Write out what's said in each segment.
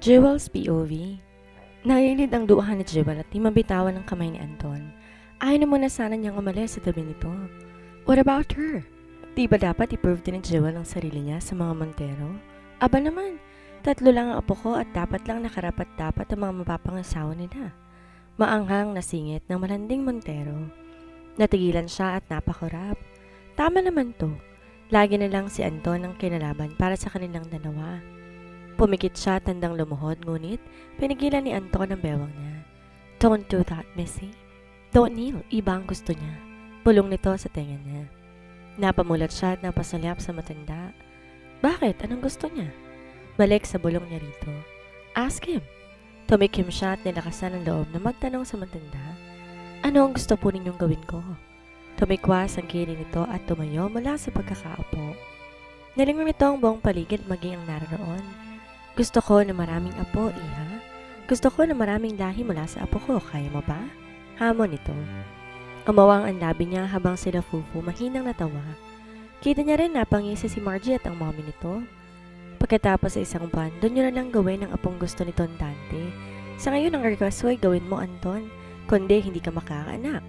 Jewel's POV. Nailid ang duuhan ni Jewel at di mabitawan ng kamay ni Anton. Ayaw na muna sana niyang umalis sa tabi nito. What about her? Di ba dapat i-prove din ni Jewel ang sarili niya sa mga Montero? Aba naman, 3 lang ang apo ko at dapat lang nakarapat-dapat ang mga mapapangasawa nila. Maanghang na singit ng malanding Montero. Natigilan siya at napakurap. Tama naman to. Lagi na lang si Anton ang kinalaban para sa kanilang dalawa. Pumikit siya tandang lumuhod, ngunit pinigilan ni Anton ang bewang niya. Don't do that, Missy. Don't kneel, iba ang gusto niya. Pulong nito sa tenga niya. Napamulat siya at napasalyap sa matanda. Bakit? Anong gusto niya? Balik sa bulong niya rito. Ask him. Tumikim siya at nilakasan ang loob na magtanong sa matanda. Ano ang gusto po ninyong gawin ko? Tumikwas ang kili nito at tumayo mula sa pagkakaupo. Nalingon nito ang buong paligid maging ang naroon. Gusto ko na maraming apo, iha. Gusto ko na maraming lahi mula sa apo ko. Kaya mo ba? Hamon nito. Umawang ang labi niya habang sila fufu mahinang natawa. Kita niya rin napangisi si Margie at ang mommy nito. Pagkatapos sa isang buwan, doon niyo na lang gawin ang apong gusto ni Ton Dante. Sa ngayon ang request ko ay gawin mo, Anton. Kundi hindi ka makakaanak.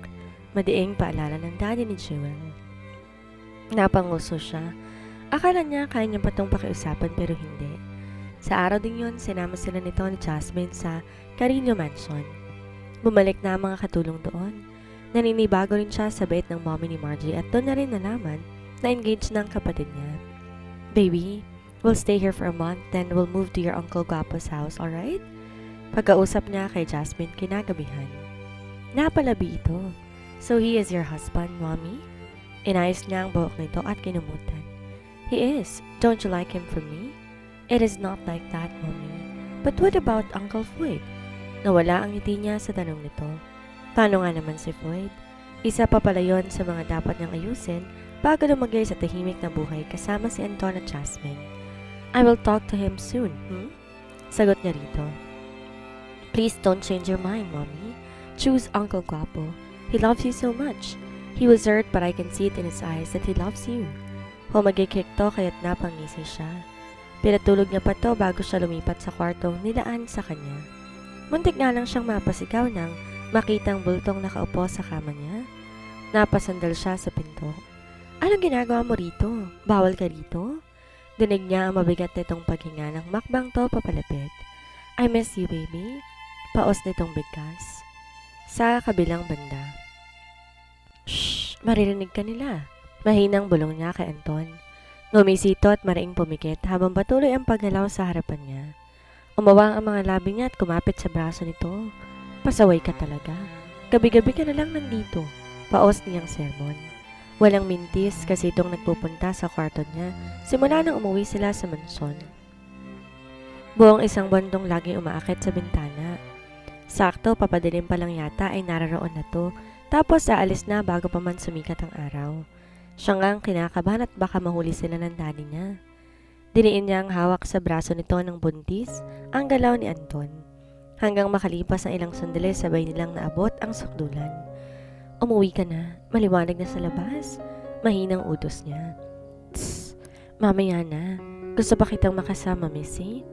Madiing paalala ng daddy ni Jewel. Napanguso siya. Akala niya kaya niya pa itong pakiusapan pero hindi. Sa araw din yun, sinama sila nito ni Jasmine sa Carino Mansion. Bumalik na ang mga katulong doon. Naninibago rin siya sa bait ng mommy ni Margie at doon na rin nalaman na engaged ng kapatid niya. Baby, we'll stay here for a month then we'll move to your Uncle Guapo's house, alright? Pagkausap niya kay Jasmine kinagabihan. Napalabi ito. So he is your husband, mommy? Inayos niya ang buhok nito at kinumutan. He is. Don't you like him for me? It is not like that, mommy. But what about Uncle Floyd? Nawala ang ngiti niya sa tanong nito. Paano nga naman si Floyd? Isa pa pala yun sa mga dapat niyang ayusin bago lumagay sa tahimik na buhay kasama si Anton at Jasmine. I will talk to him soon, Sagot niya rito. Please don't change your mind, mommy. Choose Uncle Guapo. He loves you so much. He was hurt but I can see it in his eyes that he loves you. Humagikik to kaya't napangisi siya. Pinatulog niya pa to bago siya lumipat sa kwartong nilaan sa kanya. Muntik nga lang siyang mapasigaw nang makitang bultong nakaupo sa kama niya. Napasandal siya sa pinto. Anong ginagawa mo rito? Bawal ka rito? Dinig niya ang mabigat nitong paghinga ng makbang to papalapit. I miss you, baby. Paos nitong bigkas. Sa kabilang banda. Shh! Maririnig ka nila. Mahinang bulong niya kay Anton. Ngumisito at mariing pumikit habang patuloy ang paggalaw sa harapan niya. Umawang ang mga labi niya at kumapit sa braso nito. Pasaway ka talaga. Gabi-gabi ka na lang nandito. Paos niyang sermon. Walang mintis kasi itong nagpupunta sa kwarto niya simula nang umuwi sila sa mansyon. Buong isang bandong laging umaakit sa bintana. Sakto papadilim pa lang yata ay nararoon na to tapos aalis na bago pa man sumikat ang araw. Siya ngang kinakabahan at baka mahuli sila ng daddy niya. Diniin niya ang hawak sa braso nito ng buntis ang galaw ni Anton. Hanggang makalipas ang ilang sandali sabay nilang naabot ang sukdulan. Umuwi ka na, maliwanag na sa labas. Mahinang utos niya. Tss, mamaya na. Gusto pa kitang makasama, Missy?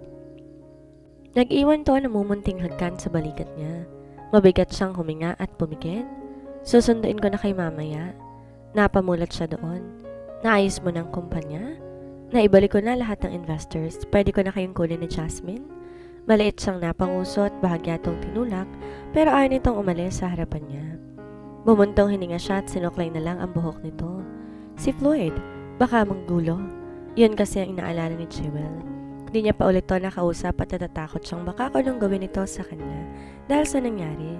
Nag-iwan to ng mumunting hagkan sa balikat niya. Mabigat siyang huminga at pumikit. Susunduin ko na kay mamaya. Napamulat siya doon. Naayos mo ng kumpanya? Naibalik ko na lahat ng investors. Pwede ko na kayong kunin ni Jasmine? Maliit siyang napanguso at bahagya itong tinulak pero ayaw nitong umalis sa harapan niya. Bumuntong hininga siya at sinuklay na lang ang buhok nito. Si Floyd, baka manggulo. Yun kasi ang inaalala ni Jewel. Hindi niya pa ulit to nakausap at natatakot siyang baka kulong gawin ito sa kanya dahil sa nangyari.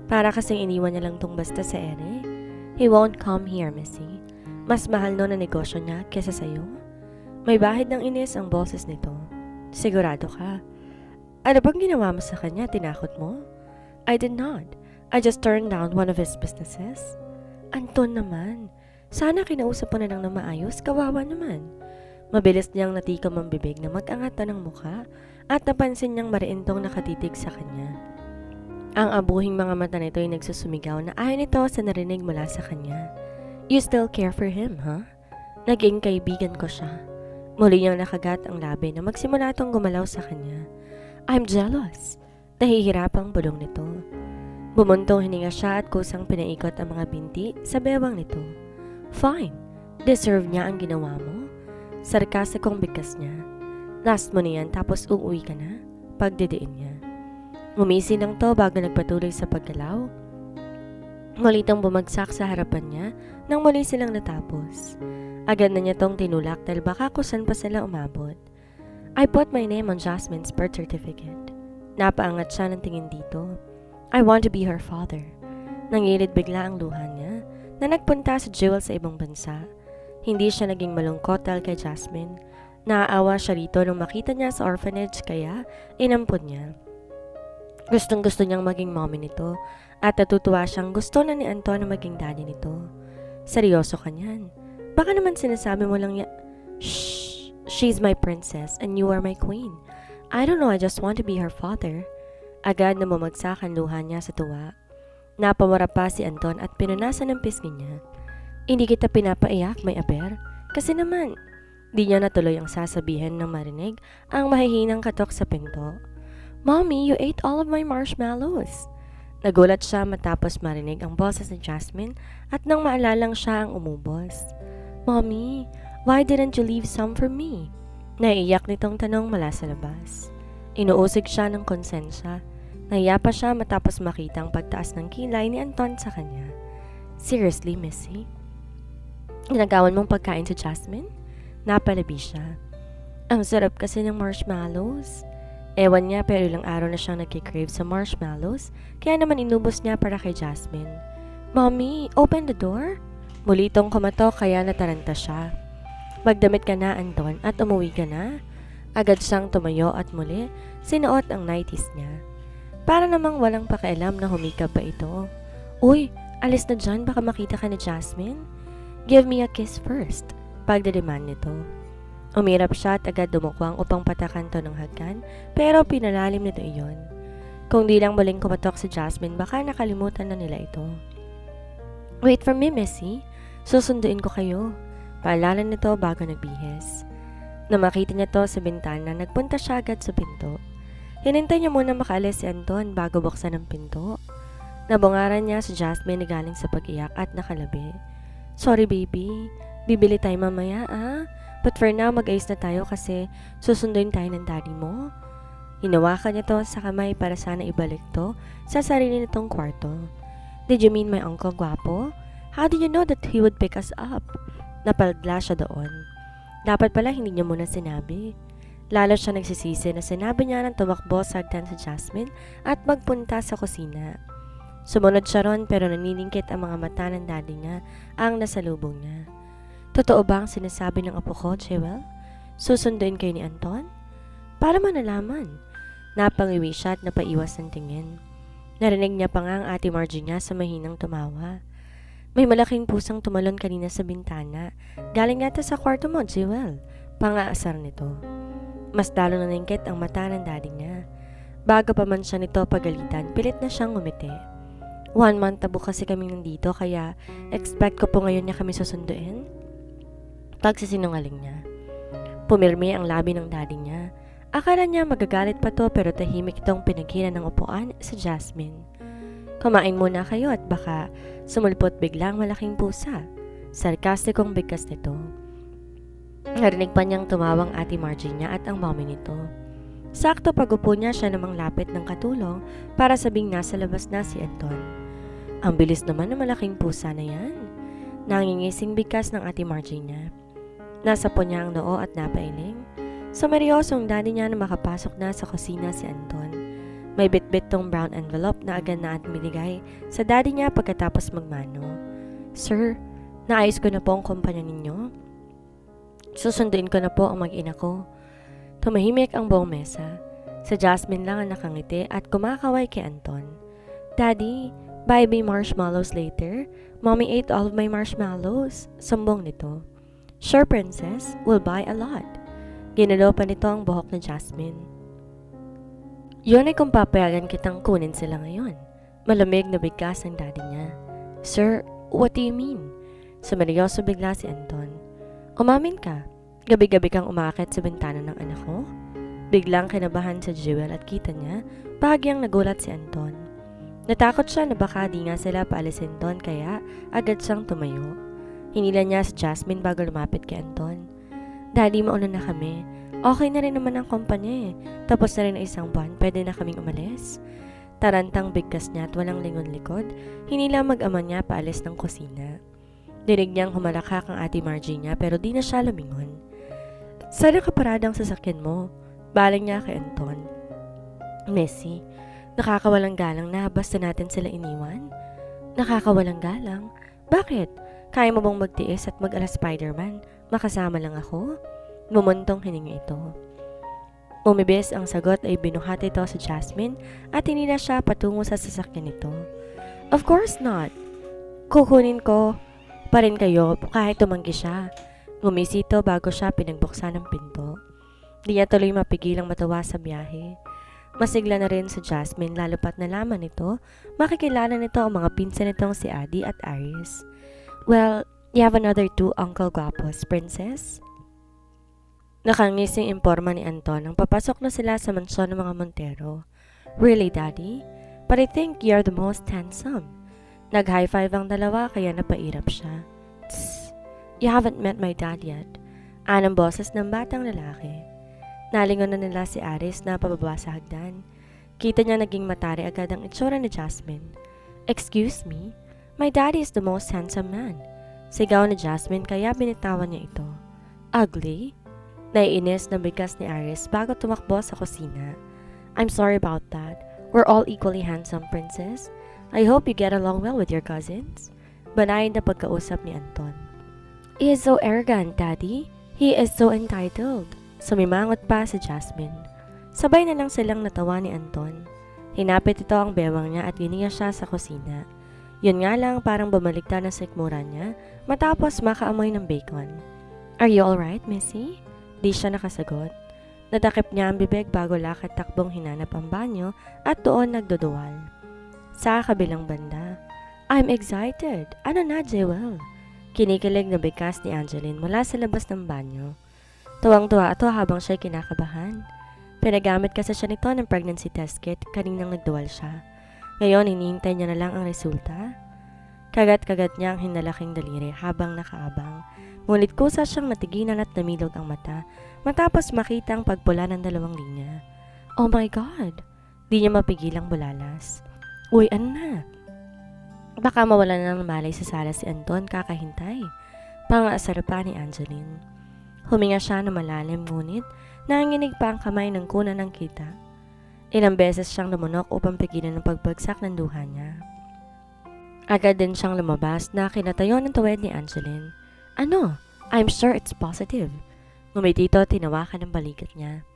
Para kasing iniwan niya lang tong basta sa ere. He won't come here, Missy. Mas mahal no na negosyo niya kesa sa'yo. May bahid ng inis ang boses nito. Sigurado ka? Ano bang ginawa mo sa kanya? Tinakot mo? I did not. I just turned down one of his businesses. Anton naman. Sana kinausap mo na lang na maayos. Kawawa naman. Mabilis niyang natikom ang bibig na mag-angat ng mukha at napansin niyang mariintong nakatitig sa kanya. Ang abuhing mga mata nito ay nagsusumigaw na ayaw nito sa narinig mula sa kanya. You still care for him, huh? Naging kaibigan ko siya. Muli niyang nakagat ang labi na magsimula itong gumalaw sa kanya. I'm jealous. Nahihirapang bulong nito. Bumuntong hininga siya at kusang pinaikot ang mga binti sa bewang nito. Fine. Deserve niya ang ginawa mo. Sarkastikong bigkas niya. Last mo na yan tapos uuwi ka na. Pagdidiin niya. Ngumisi lang to bago nagpatuloy sa paggalaw. Malitang bumagsak sa harapan niya nang muli silang natapos. Agad na niya tong tinulak dahil baka kusan pa sila umabot. I put my name on Jasmine's birth certificate. Napaangat siya ng tingin dito. I want to be her father. Nangilid bigla ang luha niya na nagpunta sa Jewel sa ibang bansa. Hindi siya naging malungkot dahil kay Jasmine. Naaawa siya rito nung makita niya sa orphanage kaya inampun niya. Gustong gusto niyang maging mommy nito at natutuwa siyang gusto na ni Anton na maging daddy nito. Seryoso ka niyan. Baka naman sinasabi mo lang Shh! She's my princess and you are my queen. I don't know, I just want to be her father. Agad na bumagsak ang luha niya sa tuwa. Napamara pa si Anton at pinunasan ng pisngi niya. Hindi kita pinapaiyak, may aber. Kasi naman, di niya natuloy ang sasabihin nang marinig ang mahihinang katok sa pinto. Mommy, you ate all of my marshmallows. Nagulat siya matapos marinig ang boses ni Jasmine at nang maalalang siya ang umubos. Mommy, why didn't you leave some for me? Naiiyak nitong tanong mula sa labas. Inuusig siya ng konsensya. Nahiya pa siya matapos makita ang pagtaas ng kilay ni Anton sa kanya. Seriously, Missy? Ginagawan mong pagkain sa Jasmine? Napalabi siya. Ang sarap kasi ng marshmallows. Ewan niya pero ilang araw na siyang nagkikrave sa marshmallows kaya naman inubos niya para kay Jasmine. Mommy, open the door? Muli itong kumatok kaya nataranta siya. Magdamit ka na, Anton, at umuwi ka na. Agad siyang tumayo at muli sinuot ang nighties niya. Para namang walang pakialam na humikap pa ito. Uy, alis na dyan, baka makita ka ni Jasmine. Give me a kiss first, pagdedemand nito. Umirap siya at agad dumukwang upang patakan to ng hagkan, pero pinalalim nito iyon. Kung di lang muling kumatok si Jasmine, baka nakalimutan na nila ito. Wait for me, Missy. Susunduin ko kayo. Paalala nito bago nagbihis. Nang makita niya to sa bintana, nagpunta siya agad sa pinto. Hinintay niya muna makaalis si Anton bago buksan ang pinto. Nabungaran niya si Jasmine na galing sa pag-iyak at nakalabi. Sorry baby, bibili tayo mamaya But for now, mag-ayos na tayo kasi susunduin tayo ng daddy mo. Hinawakan niya to sa kamay para sana ibalik to sa sarili nitong kwarto. Did you mean my uncle Guapo? How did you know that he would pick us up? Napalagla siya doon. Dapat pala hindi niya muna sinabi. Lalo siya nagsisisi na sinabi niya nang tumakbo sa hagdan sa Jasmine at magpunta sa kusina. Sumunod siya ron pero naniningkit ang mga mata ng daddy niya ang nasalubong niya. Totoo ba ang sinasabi ng apo ko, Jewel? Susunduin kayo ni Anton? Para manalaman. Napangiwi siya at napaiwas ng tingin. Narinig niya pa nga ang ate Margie niya sa mahinang tumawa. May malaking pusang tumalon kanina sa bintana. Galing yata sa kwarto mo, Jewel. Pangaasar nito. Mas lalo naningkit ang mata ng daddy niya. Bago pa man siya nito pagalitan, pilit na siyang ngumiti. 1 month tabo kasi kami nandito kaya expect ko po ngayon niya kami susunduin. Pagsisinungaling niya. Pumirmi ang labi ng daddy niya. Akala niya magagalit pa to pero tahimik itong pinaghina ng upuan sa Jasmine. Kumain muna kayo at baka sumulpot biglang malaking pusa. Sarkastikong bigkas nito. Narinig pa niyang tumawang ate Margie niya at ang mommy nito. Sakto pag-upo niya siya namang lapit ng katulong para sabing nasa labas na si Anton. Ang bilis naman ng malaking pusa na yan. Nangingising bigkas ng ate Margie niya. Nasa po niya ang noo at napailing. Sa meryosong daddy niya na makapasok na sa kusina si Anton. May bitbit tong brown envelope na agad na at binigay sa daddy niya pagkatapos magmano. Sir, naayos ko na po ang kumpanya ninyo. Susunduin ko na po ang mag-ina ko. Tumahimik ang buong mesa. Sa Jasmine lang ang nakangiti at kumakaway kay Anton. Daddy, buy me marshmallows later. Mommy ate all of my marshmallows. Sumbong nito. Sure, princess. We'll buy a lot. Ginalo pa nito ang buhok ni Jasmine. Yun ay kung papayagan kitang kunin sila ngayon. Malamig na bigkas ang daddy niya. Sir, what do you mean? Sumeryoso bigla si Anton. Umamin ka. Gabi-gabi kang umakit sa bintana ng anak ko? Biglang kinabahan sa Jewel at kita niya, bahagyang nagulat si Anton. Natakot siya na baka di nga sila paalisin doon kaya agad siyang tumayo. Hinila niya si Jasmine bago lumapit kay Anton. Daddy, mauna na kami. Okay na rin naman ang kumpanya eh. Tapos na rin ang isang buwan, pwede na kaming umalis. Tarantang bigkas niya at walang lingon likod, hinila mag-ama niya paalis ng kusina. Dinig niyang humalakak ang ate Margie niya pero di na siya lumingon. Saan nakaparadang sasakyan mo? Balang niya kay Anton. Messi, nakakawalang galang na basta natin sila iniwan? Nakakawalang galang? Bakit? Kaya mo bang magtiis at mag-ala Spider-Man? Makasama lang ako? Bumuntong hininga ito. Umibis ang sagot ay binuhat ito sa Jasmine at hinila siya patungo sa sasakyan nito. Of course not. Kukunin ko pa rin kayo kahit tumanggi siya. Ngumisi ito bago siya pinagbuksan ng pinto. Di niya tuloy mapigilang matawa sa biyahe. Masigla na rin sa Jasmine lalo pat nalaman nito, makikilala nito ang mga pinsan nitong si Adi at Aris. Well, you have another two Uncle Guapos, Princess? Nakangising imporma ni Anton nang papasok na sila sa mansyon ng mga Montero. Really, Daddy? But I think you're the most handsome. Nag-high five ang dalawa kaya napairap siya. Tss, you haven't met my dad yet. Anang boses ng batang lalaki. Nalingon na nila si Aris na pababa sa hagdan. Kita niya naging matari agad ang itsura ni Jasmine. Excuse me? My daddy is the most handsome man. Sigaw ni Jasmine kaya binitawan niya ito. Ugly? Naiinis na bigkas ni Aris bago tumakbo sa kusina. I'm sorry about that. We're all equally handsome, Princess. I hope you get along well with your cousins. Banayin na pagkausap ni Anton. He is so arrogant, Daddy. He is so entitled. Sumimangot pa si Jasmine. Sabay na lang silang natawa ni Anton. Hinapit ito ang bewang niya at giniya siya sa kusina. Yun nga lang parang bumaligtad na sikmura niya matapos makaamoy ng bacon. Are you alright, Missy? Di siya nakasagot. Nadakip niya ang bibig bago lakad takbong hinanap ang banyo at doon nagduduwal. Sa kabilang banda, I'm excited. Ano na, Jewel? Kinikilig na bigkas ni Angeline mula sa labas ng banyo. Tuwang-tuwa ito habang siya'y kinakabahan. Pinagamit kasi siya nito ng pregnancy test kit kaninang nagduwal siya. Ngayon, hinihintay niya na lang ang resulta. Kagat-kagat niya ang hinalaking daliri habang nakaabang. Ngunit kusa siyang natiginan at namilog ang mata matapos makita ang pagpula ng dalawang linya. Oh my God! Di niya mapigilang bulalas. Uy, ano na? Baka mawala na ng malay sa sala si Anton kakahintay. Pangaasar pa ni Angeline. Huminga siya na malalim ngunit nanginginig pa ang kamay ng kuna ng kita. Ilang beses siyang lumunok upang pigilan ang pagbagsak ng duha niya. Agad din siyang lumabas na kinatayo ng tuwid ni Angeline. Ano? I'm sure it's positive. Ngumiti ito tinawakan ng balikat niya.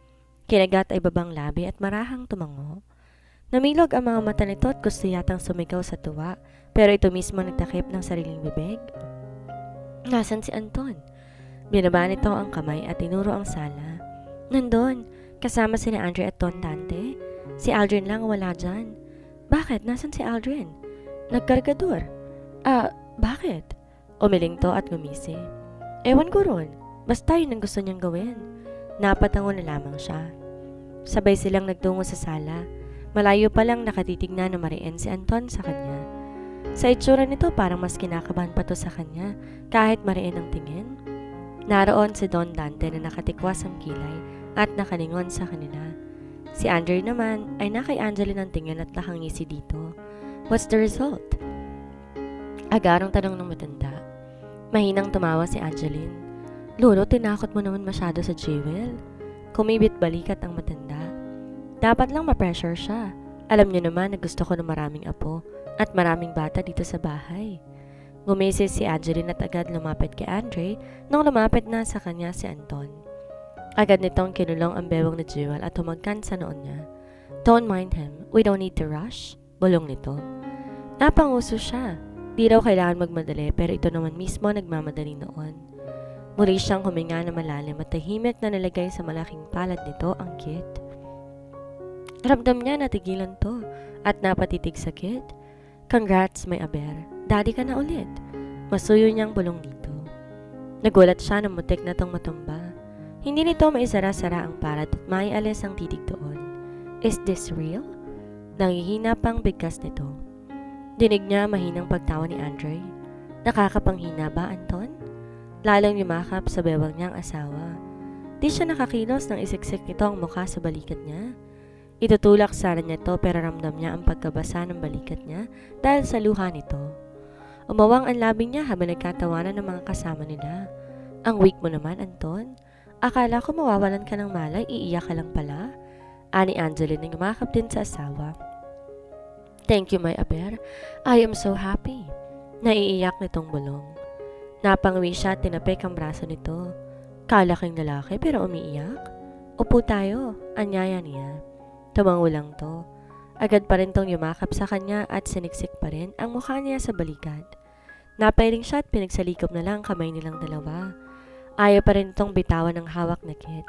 Kinagat ay babang labi at marahang tumango. Namilog ang mga mata nito at gusto yatang sumigaw sa tuwa pero ito mismo nagtakip ng sariling bibig. Nasaan si Anton? Binaba nito ang kamay at tinuro ang sala. Nandun, kasama si Andre at Don Dante. Si Aldrin lang wala dyan. Bakit? Nasaan si Aldrin? Nagkargador. Bakit? Umiling to at gumisi. Ewan ko ron. Basta yun ang gusto niyang gawin. Napatango na lamang siya. Sabay silang nagtungo sa sala. Malayo pa lang nakatitig na mariin si Anton sa kanya. Sa itsura nito parang mas kinakabahan pa to sa kanya kahit mariin ang tingin. Naroon si Don Dante na nakatikwas ang kilay at nakalingon sa kanila. Si Andre naman ay nakay Angeline ang tingin at nakangisi dito. What's the result? Agarong tanong ng matanda. Mahinang tumawa si Angeline. Lolo, tinakot mo naman masyado sa Jewel. Kumibit balikat ang matanda. Dapat lang ma-pressure siya. Alam niyo naman na gusto ko ng maraming apo at maraming bata dito sa bahay. Gumisis si Angeline at agad lumapit kay Andre nang lumapit na sa kanya si Anton. Agad nitong kinulong ang bewang ni Jewel at humagkan sa noon niya. Don't mind him. We don't need to rush. Bulong nito. Napanguso siya. Di raw kailangan magmadali pero ito naman mismo nagmamadali noon. Muli siyang huminga na malalim at tahimik na nilagay sa malaking palad nito ang kit. Ramdam niya na tigilan to at napatitig sa kit. Congrats, may aber. Daddy ka na ulit. Masuyo niyang bulong dito. Nagulat siya na mutik na tong matumba. Hindi nito maisara-sara ang palad at maialis ang titig doon. Is this real? Nangihina pang bigkas nito. Dinig niya mahinang pagtawa ni Andre. Nakakapanghina ba, Anton? Lalong yumakap sa bewang niyang asawa. Di siya nakakilos nang isiksik nito ang mukha sa balikat niya. Itutulak sana niya to pero ramdam niya ang pagkabasa ng balikat niya dahil sa luha nito. Umawang ang labi niya habang nagkatawanan ng mga kasama nila. Ang weak mo naman, Anton. Akala ko mawawalan ka ng malay, iiyak ka lang pala. Ani Angeline na yumakap din sa asawa. Thank you, my aber. I am so happy. Naiiyak nitong bulong. Napangwi siya at tinapik ang braso nito. Kalaking lalaki pero umiiyak. Upo tayo, anyaya niya. Tumango lang to. Agad pa rin tong yumakap sa kanya at siniksik pa rin ang mukha niya sa balikat. Napailing siya at pinagsalikop na lang kamay nilang dalawa. Ayaw pa rin itong bitawan ng hawak na kit.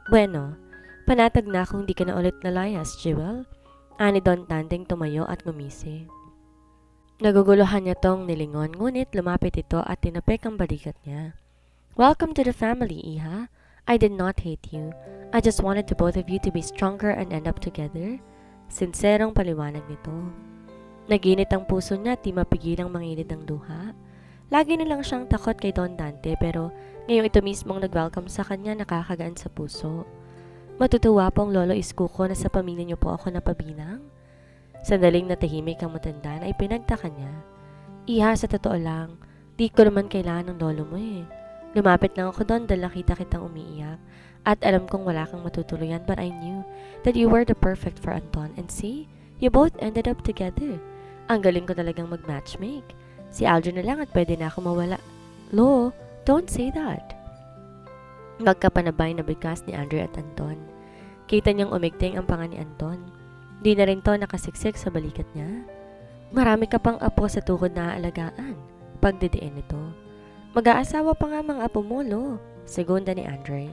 Bueno, panatag na kung di ka na ulit nalayas, Jewel. Ani Don Tanding tumayo at ngumisi. Naguguluhan niya tong nilingon, ngunit lumapit ito at tinapik ang balikat niya. Welcome to the family, Iha. I did not hate you. I just wanted to both of you to be stronger and end up together. Sinserong paliwanag nito. Naginit ang puso niya at di mapigilang manginit ang luha. Lagi na lang siyang takot kay Don Dante pero ngayong ito mismong nag-welcome sa kanya nakakagaan sa puso. Matutuwa pong Lolo Iskuko na sa pamilya niyo po ako napabilang. Sandaling natahimik ang matanda na ipinagtaka niya. Iha, sa totoo lang, di ko naman kailangan ng lolo mo eh. Lumapit lang ako doon dahil nakita kitang umiiyak at alam kong wala kang matutuluyan but I knew that you were the perfect for Anton and see, you both ended up together. Ang galing ko talagang mag-matchmake. Si Aldrin na lang at pwede na ako mawala. Lo, don't say that. Magkapanabay na bigkas ni Andre at Anton. Kita niyang umigting ang panga ni Anton. Di na rin to nakasiksik sa balikat niya. Marami ka pang apo sa tuhod na aalagaan. Pagdidiin nito. Mag-aasawa pa nga mga apo mo, Lo. Segunda ni Andre.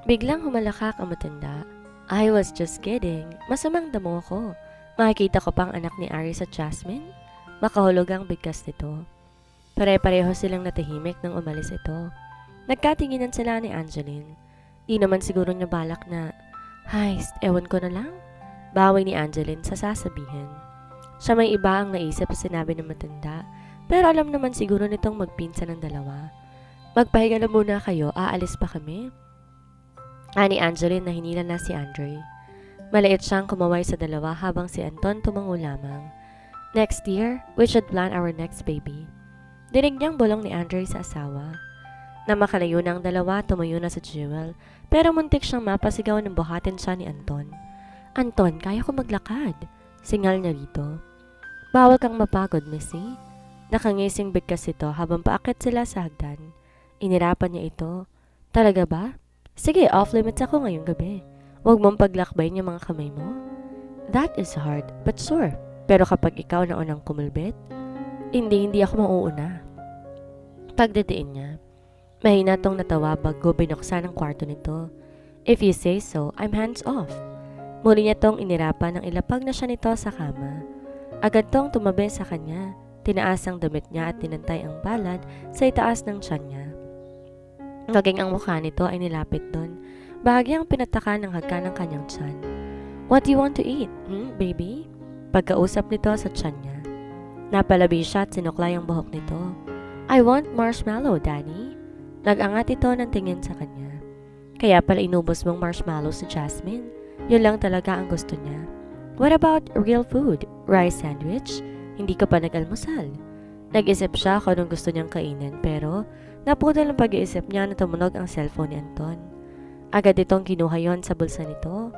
Biglang humalakak ang matanda. I was just kidding. Masamang damo ko. Makikita ko pang anak ni Aris at Jasmine. Makahulog ang bigkas nito. Pare-pareho silang natahimik nang umalis ito. Nagkatinginan sila ni Angeline. Di naman siguro niya balak na, Heist, ewan ko na lang. Bawi ni Angeline sa sasabihin. Siya may iba ang naisip sa sinabi ng matanda, pero alam naman siguro nitong magpinsan ng dalawa. Magpahinga na muna kayo, aalis pa kami. Ani Angeline na hinila na si Andre. Maliit siyang kumaway sa dalawa habang si Anton tumango lamang. Next year, we should plan our next baby. Dinig niyang bulong ni Andre sa asawa. Na makalayo na ang dalawa, tumayo na sa Jewel, pero muntik siyang mapasigaw ng buhatin siya ni Anton. Anton, kaya ko maglakad. Singal niya rito. Bawal kang mapagod, Missy. Nakangising bigkas ito habang paakit sila sa hagdan. Inirapan niya ito. Talaga ba? Sige, off-limits ako ngayong gabi. Huwag mong paglakbayin yung mga kamay mo. That is hard, but sure. Pero kapag ikaw na unang kumulbit, hindi ako mauuna. Pagdidiin niya. Mahina tong natawa bago binuksan ang kwarto nito. If you say so, I'm hands off. Muli niya tong inirapan nang ilapag na siya nito sa kama. Agad tong tumabi sa kanya, tinaas ang damit niya at tinantay ang palad sa itaas ng tiyan niya. Naging ang mukha nito ay nilapit doon, bahagyang pinataka ng hagka ng kanyang tiyan. What do you want to eat, baby? Pagkausap nito sa tiyan niya. Napalabi siya at sinuklay ang buhok nito. I want marshmallow, Daddy. Nag-angat ito ng tingin sa kanya. Kaya pala inubos mong marshmallow si Jasmine. Yun lang talaga ang gusto niya. What about real food? Rice sandwich? Hindi ka pa nag-almusal. Nag-isip siya kung anong gusto niyang kainin pero naputol ang pag-iisip niya na tumunog ang cellphone ni Anton. Agad itong kinuha yon sa bulsa nito.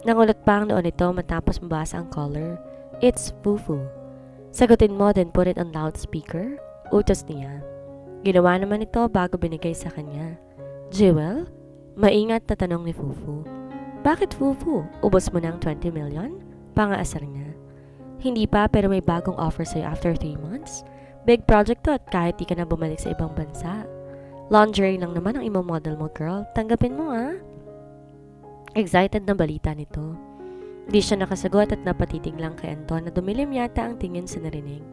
Nangulat pa ang noon nito matapos mabasa ang caller. It's Fufu. Sagutin mo then put it on loudspeaker. Utos niya. Ginawa naman ito bago binigay sa kanya. Jewel? Maingat na tanong ni Fufu. Bakit Fufu? Ubos mo ng 20 million? Pangaasar niya. Hindi pa pero may bagong offer sa'yo after 3 months. Big project to at kahit di ka na bumalik sa ibang bansa. Lingerie lang naman ang imomodel mo, girl. Tanggapin mo, ah. Excited na balita nito. Di siya nakasagot at napatitig lang kay Anton na dumilim yata ang tingin sa narinig.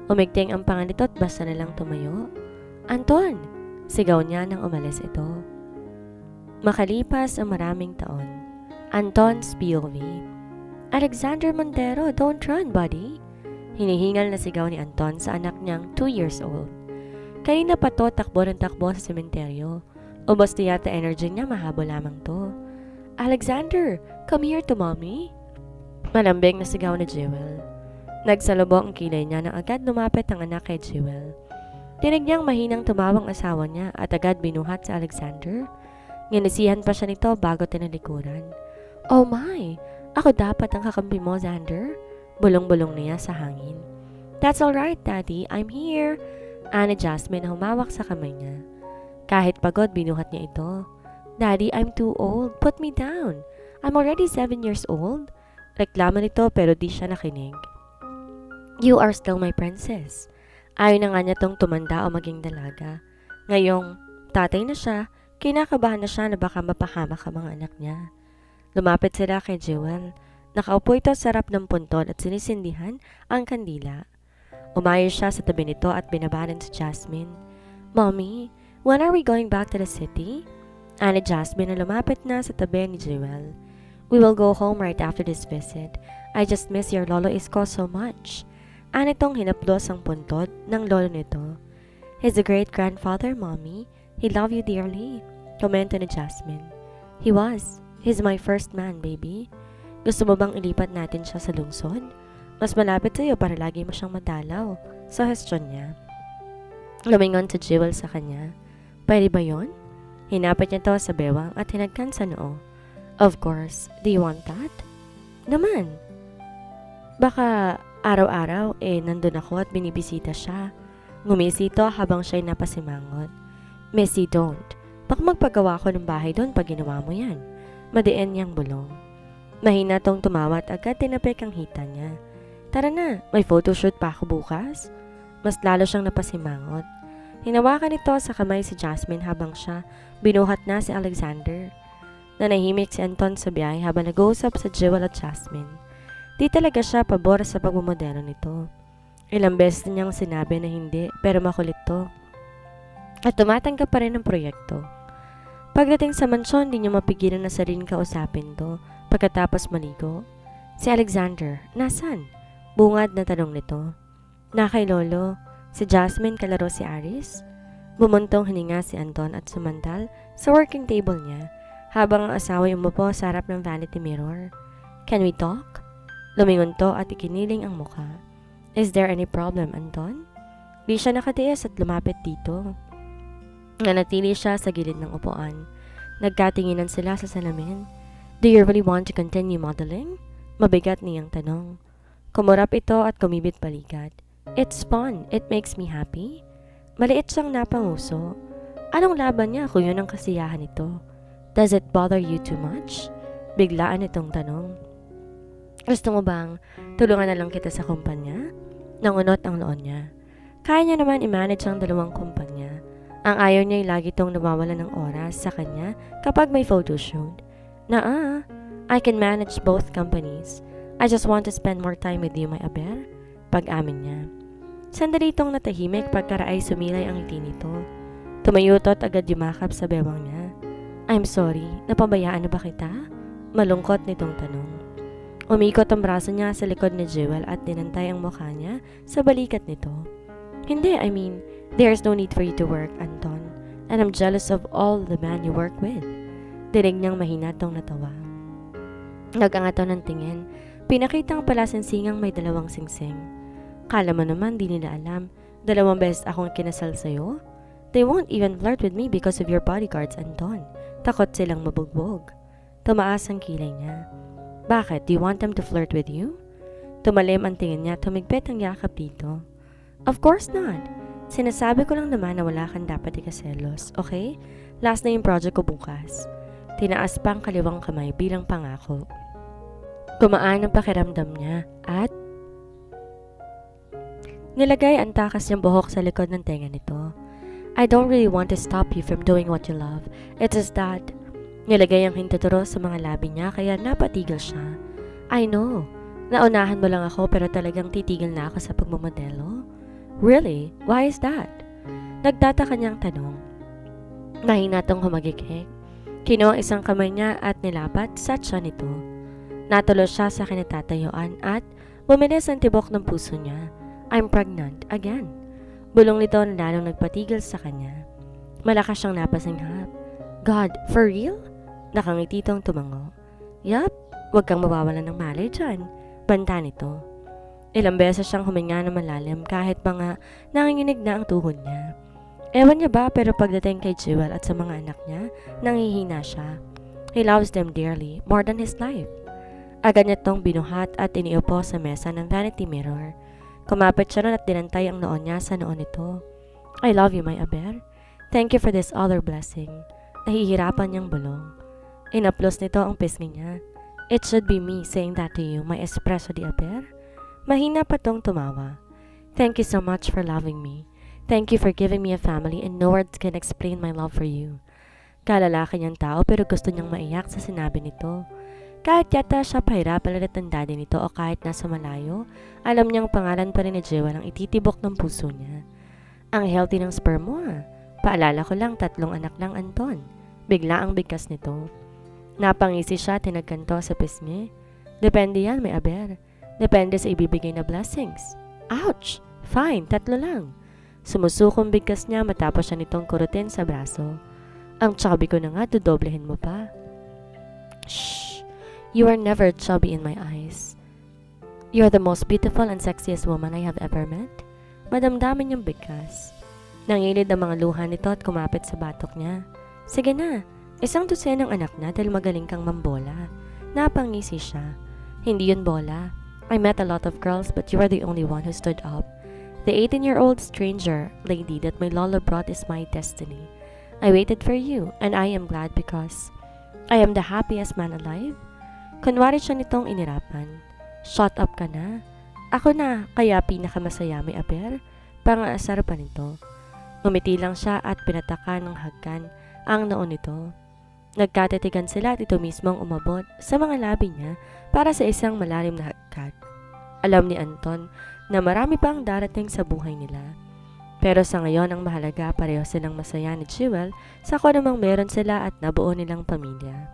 Umigting ang panga nito at basta na lang tumayo. Anton! Sigaw niya nang umalis ito. Makalipas ang maraming taon, Anton's POV. Alexander Montero, don't run, buddy. Hinihingal na sigaw ni Anton sa anak niyang 2 years old. Kanina pa to takbo ng takbo sa sementeryo. Ubos na yata energy niya, mahabo lamang to. Alexander, come here to mommy. Malambing na sigaw ni Jewel. Nagsalubong ang kilay niya nang agad lumapit ang anak kay Jewel. Tinig niyang mahinang tumawang asawa niya at agad binuhat si Alexander. Nginisihan pa siya nito bago tinalikuran. Oh my! Ako dapat ang kakampi mo, Xander? Bulong-bulong niya sa hangin. That's alright, Daddy. I'm here. Ani Jasmine humawak sa kamay niya. Kahit pagod, binuhat niya ito. Daddy, I'm too old. Put me down. I'm already 7 years old. Reklamo nito pero di siya nakinig. You are still my princess. Ayaw na nga niya tong tumanda o maging dalaga. Ngayong tatay na siya, kinakabahan na siya na baka mapahamak ang mga anak niya. Lumapit sila kay Jewel. Nakaupo ito sa harap ng puntod at sinisindihan ang kandila. Umayos siya sa tabi nito at binabaran si Jasmine. Mommy, when are we going back to the city? Ani Jasmine na lumapit na sa tabi ni Jewel. We will go home right after this visit. I just miss your lolo Isko so much. Ani tong hinaplos ang puntod ng lolo nito. He's a great grandfather, Mommy. He loved you dearly. Komento ni Jasmine. He was. He's my first man, baby. Gusto mo bang ilipat natin siya sa lungsod? Mas malapit sa'yo para lagi mo siyang madalaw. Suggestion niya. Lumingon si Jewel sa kanya. Pwede ba yon? Hinapit niya to sa bewang at hinagkan sa noo. Of course. Do you want that? Naman. Baka araw-araw nandun ako at binibisita siya. Ngumisi ito habang siya'y napasimangot. Missy, don't. Baka magpagawa ko ng bahay doon pag ginawa mo yan. Madiin niyang bulong. Mahina tong tumawa at agad tinapik ang hita niya. Tara na, may photoshoot pa ako bukas. Mas lalo siyang napasimangot. Hinawakan ito sa kamay si Jasmine habang siya binuhat na si Alexander. Nanahimik si Anton sa biyahe habang nag-uusap sa Jewel at Jasmine. Di talaga siya pabor sa pagmumodelo nito. Ilang beses niyang sinabi na hindi pero makulit to. At tumatanggap pa rin ng proyekto. Pagdating sa mansyon, di niya mapigilan na sariling kausapin to pagkatapos maligo. Si Alexander, nasan? Bungad na tanong nito. Na kay Lolo, si Jasmine kalaro si Aris. Bumuntong hininga si Anton at sumantal sa working table niya habang ang asawa yung umupo sa harap ng vanity mirror. Can we talk? Lumingon to at ikiniling ang mukha. Is there any problem, Anton? Di siya nakatiis at lumapit dito. Nanatili siya sa gilid ng upuan. Nagkatinginan sila sa salamin. Do you really want to continue modeling? Mabigat niyang tanong. Kumurap ito at kumibit balikat. It's fun. It makes me happy. Maliit siyang napanguso. Anong laban niya kung yun ang kasiyahan nito? Does it bother you too much? Biglaan itong tanong. Gusto mo bang tulungan na lang kita sa kumpanya? Nangunot ang noon niya. Kaya niya naman i-manage ang dalawang kumpanya. Ang ayaw niya ay lagi tong nawawala ng oras sa kanya kapag may photoshoot. I can manage both companies. I just want to spend more time with you, my aber. Pag-amin niya. Sandali itong natahimik pagkaraay sumilay ang ngiti nito. Tumayuto at agad yumakap sa bewang niya. I'm sorry, napabayaan na ba kita? Malungkot nitong tanong. Umikot ang braso niya sa likod ni Jewel at dinantay ang mukha niya sa balikat nito. Hindi, I mean, there's no need for you to work, Anton. And I'm jealous of all the men you work with. Dinig niyang mahina tong natawa. Nag-angato ng tingin. Pinakita ang palasinsingang may dalawang singsing. Kala mo naman di nila alam. 2 beses akong kinasal sa'yo. They won't even flirt with me because of your bodyguards, Anton. Takot silang mabugbog. Tumaas ang kilay niya. Bakit? Do you want them to flirt with you? Tumalim ang tingin niya at humigpit ang yakap dito. Of course not. Sinasabi ko lang naman na wala kang dapat ikaselos, okay? Last na yung project ko bukas. Tinaas pa ang kaliwang kamay bilang pangako. Gumaan ang pakiramdam niya at nilagay ang takas niyang buhok sa likod ng tenga nito. I don't really want to stop you from doing what you love. It's just that nilagay ang hintuturo sa mga labi niya kaya napatigil siya. I know. Naunahan mo lang ako pero talagang titigil na ako sa pagmamodelo. Really? Why is that? Nagtataka niyang tanong. Mahina tong humagikik. Kinuha ang isang kamay niya at nilapat sa tiyan nito. Natulos siya sa kinatatayuan at bumilis ang tibok ng puso niya. I'm pregnant again. Bulong nito na lalong nagpatigil sa kanya. Malakas siyang napasinghap. God, for real? Nakangiti itong tumango. Yup, huwag kang mawawalan ng malay dyan. Banta nito. Ilang beses siyang huminga ng malalim kahit mga nanginginig na ang tuhod niya. Ewan niya ba pero pagdating kay Jewel at sa mga anak niya, nangihina siya. He loves them dearly, more than his life. Agad niya itong binuhat at iniupo sa mesa ng vanity mirror. Kumapit siya nun at dinantay ang noon niya sa noon nito. I love you, my Aber. Thank you for this other blessing. Nahihirapan niyang bulong. Inaplos nito ang pisngi niya. It should be me saying that to you, my espresso di Aber. Mahina pa tong tumawa. Thank you so much for loving me. Thank you for giving me a family and no words can explain my love for you. Kalalaki niyang tao pero gusto niyang maiyak sa sinabi nito. Kahit yata siya pahirapan ulit ng daddy nito o kahit nasa malayo, alam niyang pangalan pa rin ni Jewel ang ititibok ng puso niya. Ang healthy ng sperm mo ah. Paalala ko lang 3 anak lang Anton. Bigla ang bigkas nito. Napangisi siya at tinagkanto sa pisngi. Depende yan, may Aber. Depende sa ibibigay na blessings. Ouch! Fine, 3 lang. Sumusukong bigkas niya matapos siya nitong kurutin sa braso. Ang chubby ko na nga, dodoblehin mo pa. Shh! You are never chubby in my eyes. You are the most beautiful and sexiest woman I have ever met. Madamdamin niyang bigkas. Nangilid ang mga luha nito at kumapit sa batok niya. Sige na, 1 dosenang anak na dahil magaling kang mambola. Napangisi siya. Hindi yun bola. I met a lot of girls but you are the only one who stood up. The 18-year-old stranger lady that my Lola brought is my destiny. I waited for you and I am glad because I am the happiest man alive. Kunwari siya nitong inirapan. Shut up ka na. Ako na, kaya pinakamasaya may Aber. Pangaasar pa nito. Ngumiti lang siya at pinatakan ng hagkan ang noon nito. Nagkatitigan sila at ito mismo ang umabot sa mga labi niya para sa isang malalim na hagkat. Alam ni Anton na marami pang darating sa buhay nila. Pero sa ngayon ang mahalaga pareho silang masaya ni Jewel sa kung namang meron sila at nabuo nilang pamilya.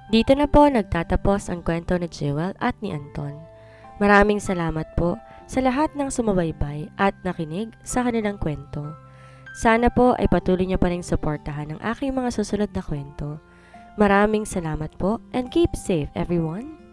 Dito na po nagtatapos ang kwento ni Jewel at ni Anton. Maraming salamat po sa lahat ng sumabaybay at nakinig sa kanilang kwento. Sana po ay patuloy niyo pa rin suportahan ang aking mga susunod na kwento. Maraming salamat po and keep safe everyone!